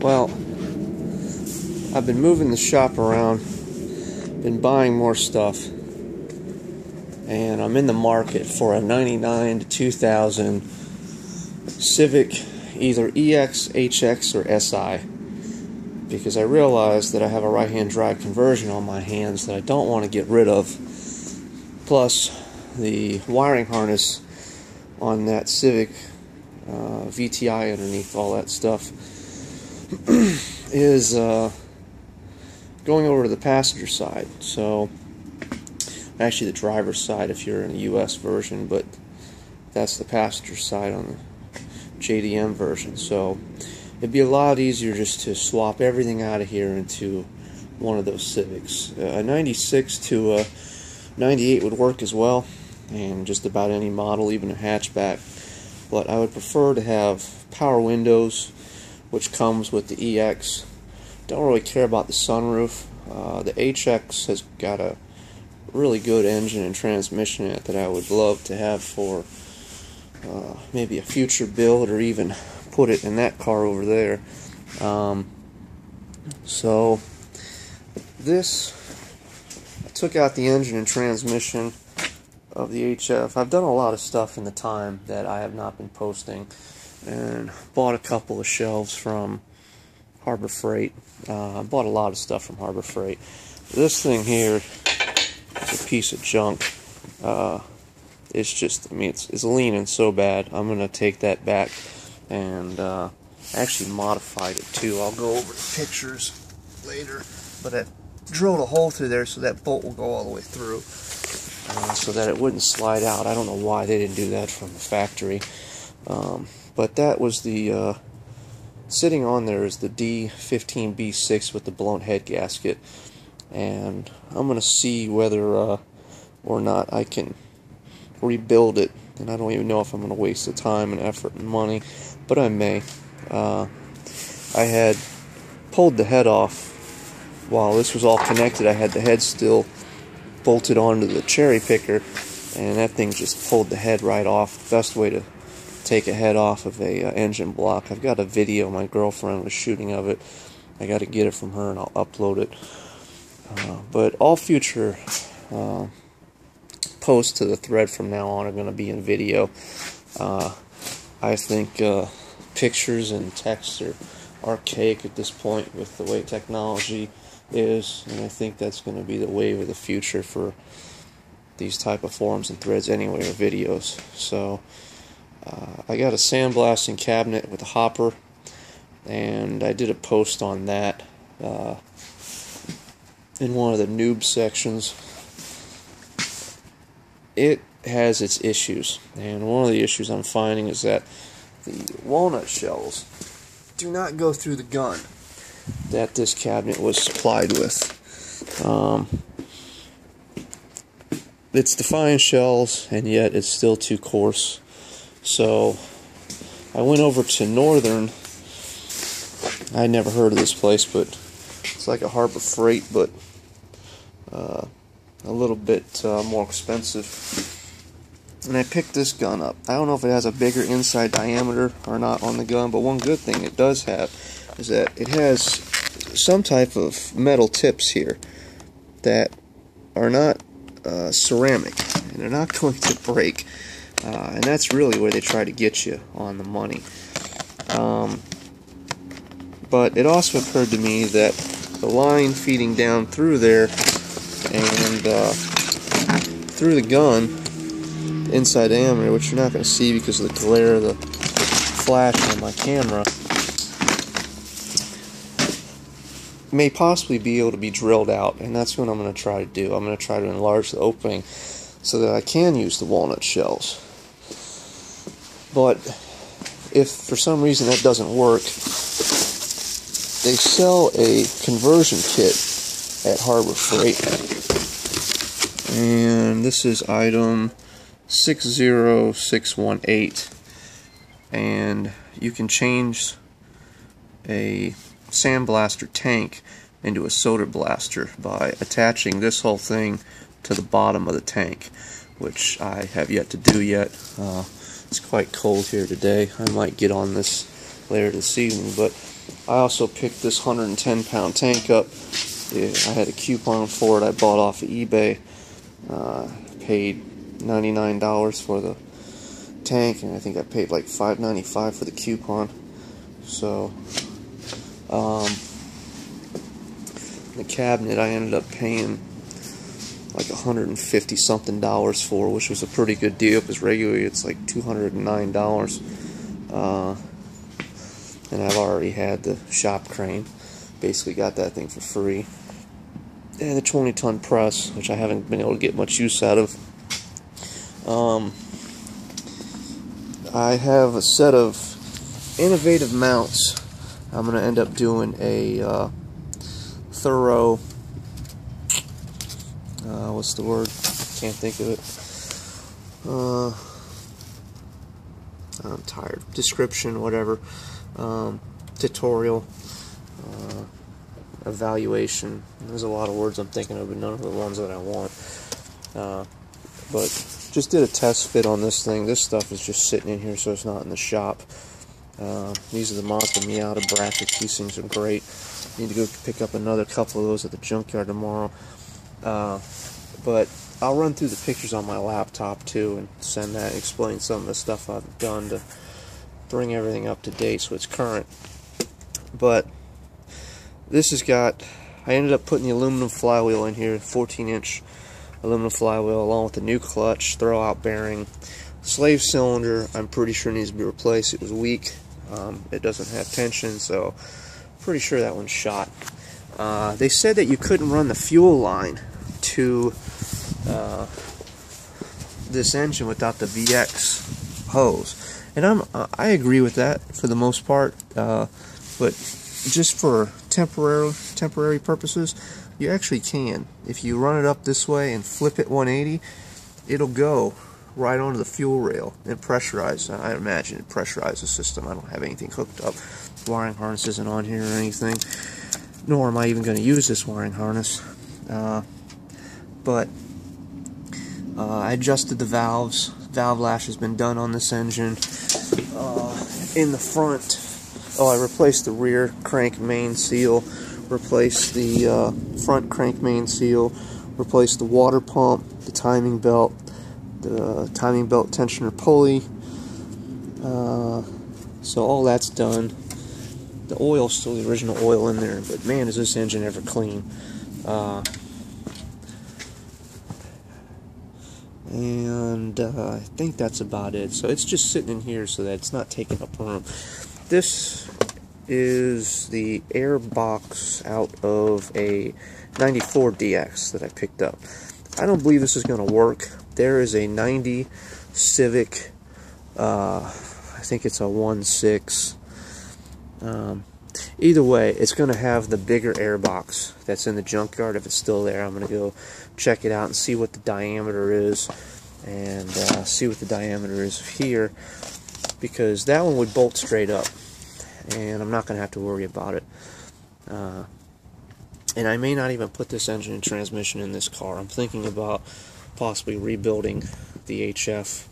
Well, I've been moving the shop around, been buying more stuff, and I'm in the market for a 99 to 2000 Civic, either EX, HX, or SI, because I realized that I have a right-hand drive conversion on my hands that I don't want to get rid of. Plus, the wiring harness on that Civic, VTI underneath all that stuff, is going over to the passenger side. So, actually the driver's side if you're in a US version, but that's the passenger side on the JDM version. So it'd be a lot easier just to swap everything out of here into one of those Civics. A 96 to a 98 would work as well, and just about any model, even a hatchback. But I would prefer to have power windows, which comes with the EX. Don't really care about the sunroof. The HX has got a really good engine and transmission in it that I would love to have for maybe a future build, or even put it in that car over there. So this, I took out the engine and transmission of the HF. I've done a lot of stuff in the time that I have not been posting, and bought a couple of shelves from Harbor Freight. I bought a lot of stuff from Harbor Freight. This thing here is a piece of junk. It's just, I mean, it's leaning so bad. I'm going to take that back, and actually modified it too. I'll go over the pictures later, but I drilled a hole through there so that bolt will go all the way through, so that it wouldn't slide out. I don't know why they didn't do that from the factory, but that was the sitting on there is the D15B6 with the blown head gasket, and I'm going to see whether or not I can rebuild it, and I don't even know if I'm going to waste the time and effort and money, but I may. I had pulled the head off while this was all connected. I had the head still bolted onto the cherry picker, and that thing just pulled the head right off. The best way to take a head off of a engine block. I've got a video my girlfriend was shooting of it. I got to get it from her and I'll upload it. But all future posts to the thread from now on are going to be in video. I think pictures and text are archaic at this point with the way technology is, and I think that's going to be the wave of the future for these type of forums and threads anyway, or videos. So I got a sandblasting cabinet with a hopper, and I did a post on that in one of the noob sections. It has its issues, and one of the issues I'm finding is that the walnut shells do not go through the gun that this cabinet was supplied with. It's Defiant shells, and yet it's still too coarse. So I went over to Northern. I'd never heard of this place, but it's like a Harbor Freight, but a little bit more expensive. And I picked this gun up. I don't know if it has a bigger inside diameter or not on the gun, but one good thing it does have is that it has some type of metal tips here that are not ceramic, and they're not going to break. And that's really where they try to get you on the money. But it also occurred to me that the line feeding down through there and through the gun, inside diameter, which you're not going to see because of the glare of the flash on my camera, may possibly be able to be drilled out, and that's what I'm going to try to do. I'm going to try to enlarge the opening so that I can use the walnut shells. But if for some reason that doesn't work, they sell a conversion kit at Harbor Freight, and this is item 60618, and you can change a sandblaster tank into a soda blaster by attaching this whole thing to the bottom of the tank, which I have yet to do yet. It's quite cold here today. I might get on this later this evening, but I also picked this 110-pound tank up. I had a coupon for it. I bought off of eBay. Paid $99 for the tank, and I think I paid like $5.95 for the coupon. So, the cabinet I ended up paying like $150 something for, which was a pretty good deal because regularly it's like $209. And I've already had the shop crane. Basically got that thing for free. And the 20-ton press, which I haven't been able to get much use out of. I have a set of innovative mounts. I'm going to end up doing a thorough, what's the word? Can't think of it. I'm tired. Description, whatever. Tutorial. Evaluation. There's a lot of words I'm thinking of, but none of the ones that I want. But just did a test fit on this thing. This stuff is just sitting in here, so it's not in the shop. These are the Mazda Miata brackets. These things are great. Need to go pick up another couple of those at the junkyard tomorrow. But I'll run through the pictures on my laptop too and send that, explain some of the stuff I've done to bring everything up to date so it's current. But this has got, I ended up putting the aluminum flywheel in here, 14-inch aluminum flywheel, along with the new clutch, throwout bearing. Slave cylinder, I'm pretty sure needs to be replaced. It was weak. It doesn't have tension, so pretty sure that one's shot. They said that you couldn't run the fuel line to this engine without the VX hose, and I agree with that for the most part. But just for temporary purposes, you actually can. If you run it up this way and flip it 180, it'll go right onto the fuel rail and pressurize. I imagine it pressurizes the system. I don't have anything hooked up. Wiring harness isn't on here or anything, nor am I even going to use this wiring harness. But I adjusted the valves. Valve lash has been done on this engine. In the front, I replaced the rear crank main seal, replaced the front crank main seal, replaced the water pump, the timing belt tensioner pulley. So all that's done. The oil's still the original oil in there, but man, is this engine ever clean. And I think that's about it. So it's just sitting in here so that it's not taking up room. This is the air box out of a 94 DX that I picked up. I don't believe this is going to work. There is a 90 Civic, I think it's a 1.6. Either way, it's going to have the bigger air box that's in the junkyard. If it's still there, I'm going to go check it out and see what the diameter is, and see what the diameter is here, because that one would bolt straight up, and I'm not going to have to worry about it. And I may not even put this engine and transmission in this car. I'm thinking about possibly rebuilding the HF,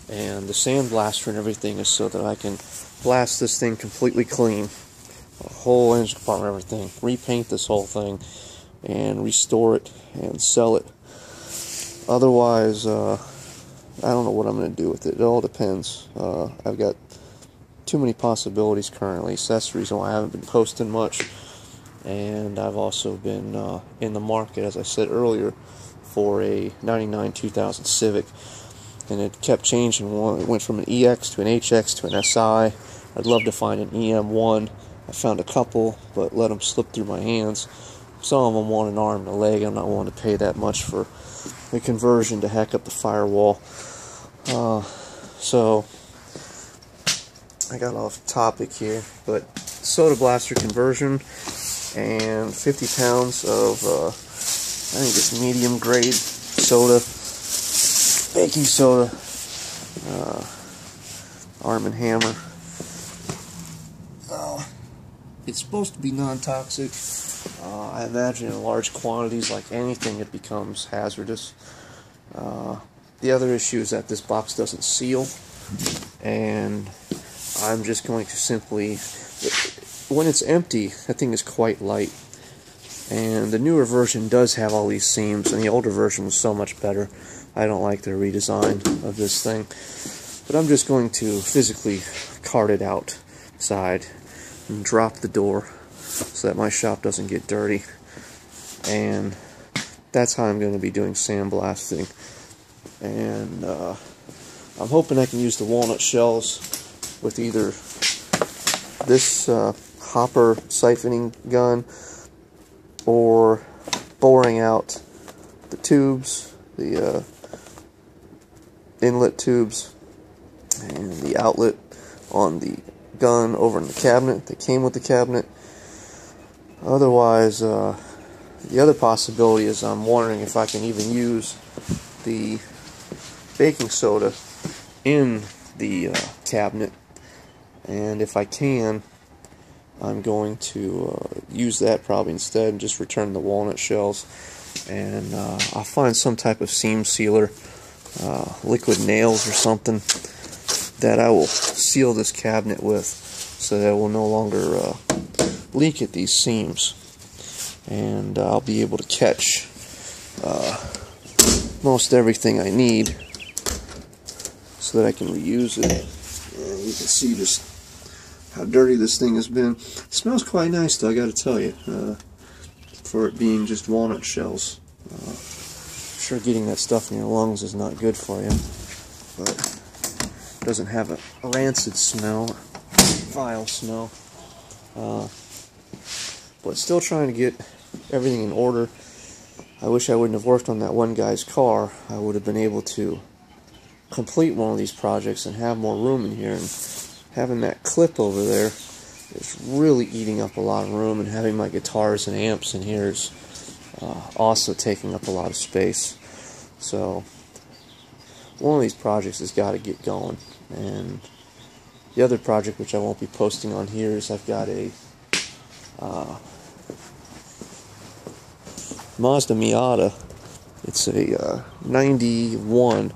and the sandblaster and everything is so that I can blast this thing completely clean. The whole engine compartment, everything. Repaint this whole thing and restore it and sell it. Otherwise, I don't know what I'm going to do with it. It all depends. I've got too many possibilities currently, so that's the reason why I haven't been posting much. And I've also been in the market, as I said earlier, for a 99 2000 Civic. And it kept changing. It went from an EX to an HX to an SI. I'd love to find an EM1. I found a couple, but let them slip through my hands. Some of them want an arm and a leg. I'm not willing to pay that much for the conversion to hack up the firewall. So I got off topic here, but soda blaster conversion and 50 pounds of I think it's medium grade soda, baking soda, Arm & Hammer. It's supposed to be non-toxic. I imagine in large quantities, like anything, it becomes hazardous. The other issue is that this box doesn't seal, and I'm just going to simply, when it's empty, that thing is quite light. And the newer version does have all these seams, and the older version was so much better. I don't like their redesign of this thing. But I'm just going to physically cart it outside and drop the door so that my shop doesn't get dirty. And that's how I'm going to be doing sandblasting. And I'm hoping I can use the walnut shells with either this hopper siphoning gun or boring out the tubes, the inlet tubes, and the outlet on the gun over in the cabinet that came with the cabinet. Otherwise, the other possibility is I'm wondering if I can even use the baking soda in the cabinet, and if I can, I'm going to use that probably instead and just return the walnut shells. And I'll find some type of seam sealer, liquid nails or something, that I will seal this cabinet with so that it will no longer leak at these seams. And I'll be able to catch most everything I need so that I can reuse it. And you can see just how dirty this thing has been. It smells quite nice though, I gotta tell you, for it being just walnut shells. I'm sure getting that stuff in your lungs is not good for you, but it doesn't have a rancid smell, vile smell. But still trying to get everything in order. I wish I wouldn't have worked on that one guy's car. I would have been able to complete one of these projects and have more room in here. And having that clip over there is really eating up a lot of room, and having my guitars and amps in here is also taking up a lot of space. So one of these projects has got to get going. And the other project, which I won't be posting on here, is I've got a Mazda Miata. It's a 91,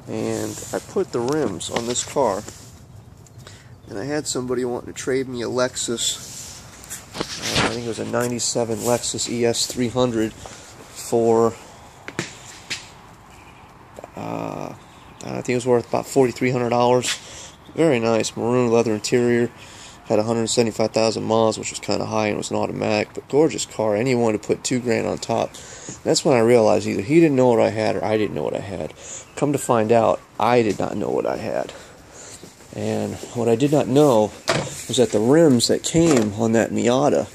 and I put the rims on this car, and I had somebody wanting to trade me a Lexus, I think it was a 97 Lexus ES300 for I think it was worth about $4,300. Very nice maroon leather interior. Had 175,000 miles, which was kind of high, and it was an automatic, but gorgeous car. And he wanted to put $2,000 on top. That's when I realized either he didn't know what I had or I didn't know what I had. Come to find out, I did not know what I had. And what I did not know was that the rims that came on that Miata,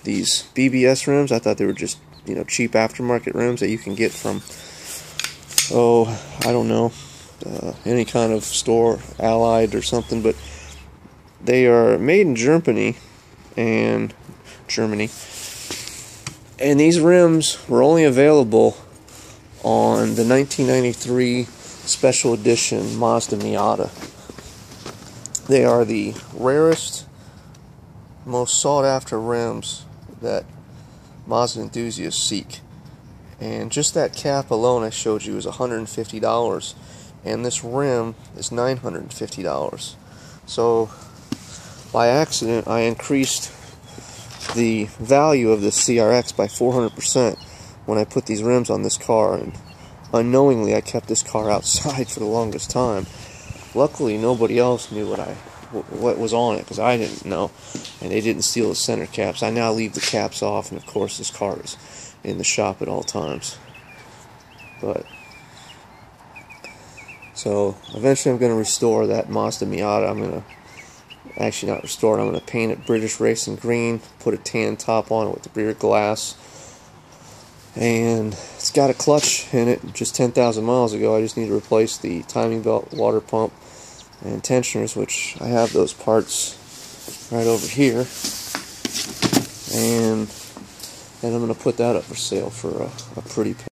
these BBS rims, I thought they were just, you know, cheap aftermarket rims that you can get from, I don't know, any kind of store, Allied or something, but they are made in Germany, and these rims were only available on the 1993 special edition Mazda Miata. They are the rarest, most sought after rims that Mazda enthusiasts seek. And just that cap alone I showed you is $150, and this rim is $950. So by accident, I increased the value of this CRX by 400% when I put these rims on this car, and unknowingly I kept this car outside for the longest time. Luckily, nobody else knew what was on it, because I didn't know, and they didn't steal the center caps. I now leave the caps off, and of course this car is in the shop at all times. But so eventually I'm going to restore that Mazda Miata. I'm going to actually not restore it, I'm going to paint it British Racing Green, put a tan top on it with the rear glass, and it's got a clutch in it just 10,000 miles ago. I just need to replace the timing belt, water pump, and tensioners, which I have those parts right over here, and I'm going to put that up for sale for a pretty penny.